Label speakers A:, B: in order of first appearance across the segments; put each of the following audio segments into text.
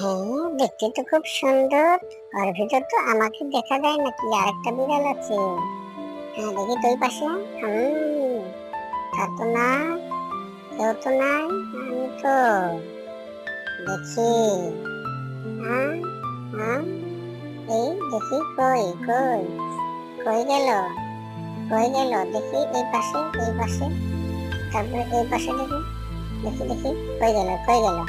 A: হ্যাঁ, দেখতে তো খুব সুন্দর। ওর ভিতর তো আমাকে দেখা যায় নাকি আরেকটা বিড়াল আছে। হ্যাঁ, দেখি তো ওই পাশে। তা তো না, কেউ তো নাই। আমি তো দেখি। হ্যাঁ, হ্যাঁ, এই দেখি, কই কই কই গেল, কই গেল দেখি। এই পাশে, এই পাশে, তারপরে এই পাশে দেখি, দেখি দেখি, কই গেল, কই গেল।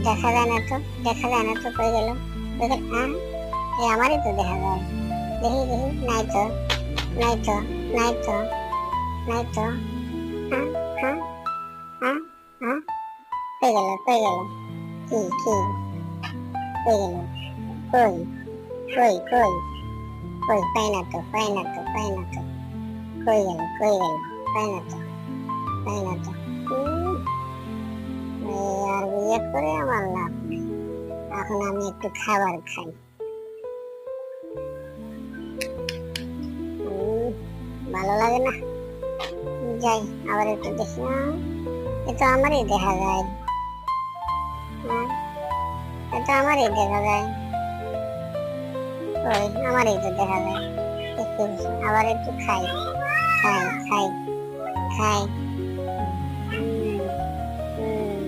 A: দেখা যায় না তো, দেখা যায় না তো, কই গেল, কই গেল। হ্যাঁ, এই আমারই তো দেখা যায়। দেখি দেখি, নাই তো, নাই তো, নাই তো, নাই তো। হ্যাঁ, হ্যাঁ, হ্যাঁ, হ্যাঁ, কই গেল, কই গেল, কি কি, কই গেল, কই কই কই কই, পাই না তো, পাই না তো, পাই না তো, কই গেল, কই গেল, পাই না তো, পাই না তো। এই আর বিয়ে করে আমার লাভ নেই। এখন আমি একটু খাবার খাই। ভালো লাগে না, যাই আবার একটু দেখি। এ তো আমারই দেখা যায়। হ্যাঁ, এ তো আমারই দেখা যায়। ওই আমারই তো দেখা যায়। একটু আবার একটু খাই, খাই খাই খাই। হুম, হুম,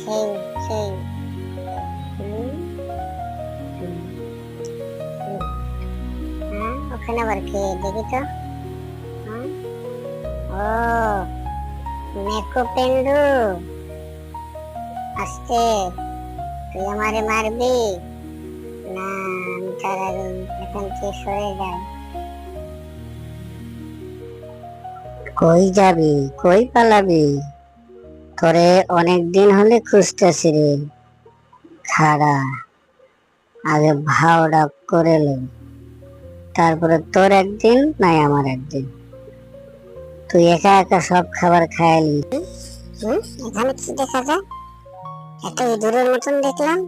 A: সেই সেই। হুম, হুম, হুম। হ্যাঁ, ওখানে আবার কে দেখি তো। হ্যাঁ, ও মেকো পেন্ডু, আজকে তুই আমারে মারবি না? আমি তার আগে এখান থেকে সরে যাই। কই যাবি, কই পালাবি? তোরে অনেক দিন হলে খুঁজতেছি রে। খাড়া, আগে ভাওটা করে লো, তারপরে তোর একদিন নাই আমার একদিন। তুই একা একা সব খাবার খাইলি। এখানে কি দেখা যায়? একটা ইঁদুরের মতন দেখলাম।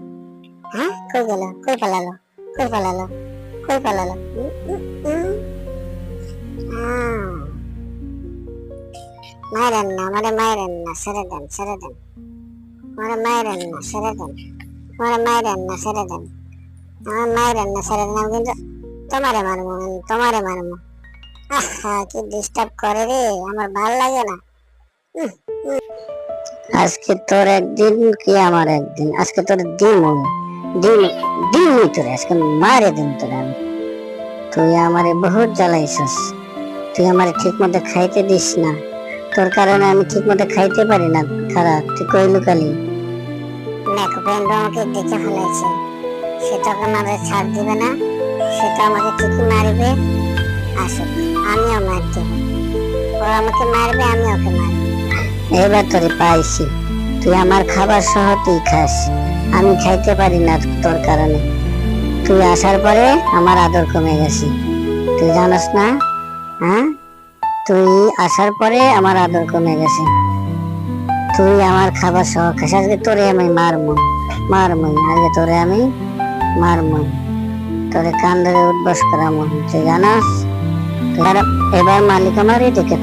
A: হ্যাঁ, কই গেল, কই পালালো, কই পালালো, কই পালালো? মায়ের না, আমারে মায়ের না, ছেড়ে দেন, ছেড়ে দেন। আমার মায়ের না, ছেড়ে দেন। আমার মায়ের না, ছেড়ে দেন। আমার মায়ের না, ছেড়ে দেন। আমি কিন্তু তোমারে মারবো, আমি তোমারে মারবো। আহা, কি ডিস্টার্ব করে রে, আমার ভাল লাগে না। আজকে তোর একদিন কি আমার একদিন, আজকে তোর দিন দিন দিনই তোরে আজকে মারে দিন তোরে আমি। তুই আমারে বহুত জ্বালাইছিস। তুই আমারে ঠিক মতো খাইতে দিস না, তোর কারণে আমি ঠিক মতো খাইতে পারি না। খারাপ তুই কই লুকালি? দেখো ফ্রেন্ড আমাকে দেখে ফেলেছে, সে তখন আমাদের ছাড় দিবে না, সে তো আমাকে ঠিকই মারবে। আসুক, আমিও মার দেব। ও আমাকে মারবে, আমি ওকে মারবো। এবার তোরে পাইছি, তুই আমার খাবার সহ তুই খাস, আমি খাইতে পারি না তোর কারণে। তুই আসার পরে আমার আদর কমে গেছে, তুই জানাস না? হ্যাঁ, তুই আসার পরে আমার আদর কমে গেছে। তুই আমার খাবার সহ খাস, আজকে তোরে আমি মারমু, মারমু আজকে তোরে আমি মারমু, তোরে কান ধরে উঠবস করামু, তুই জানাস? এবার মালিক আমার এদিকে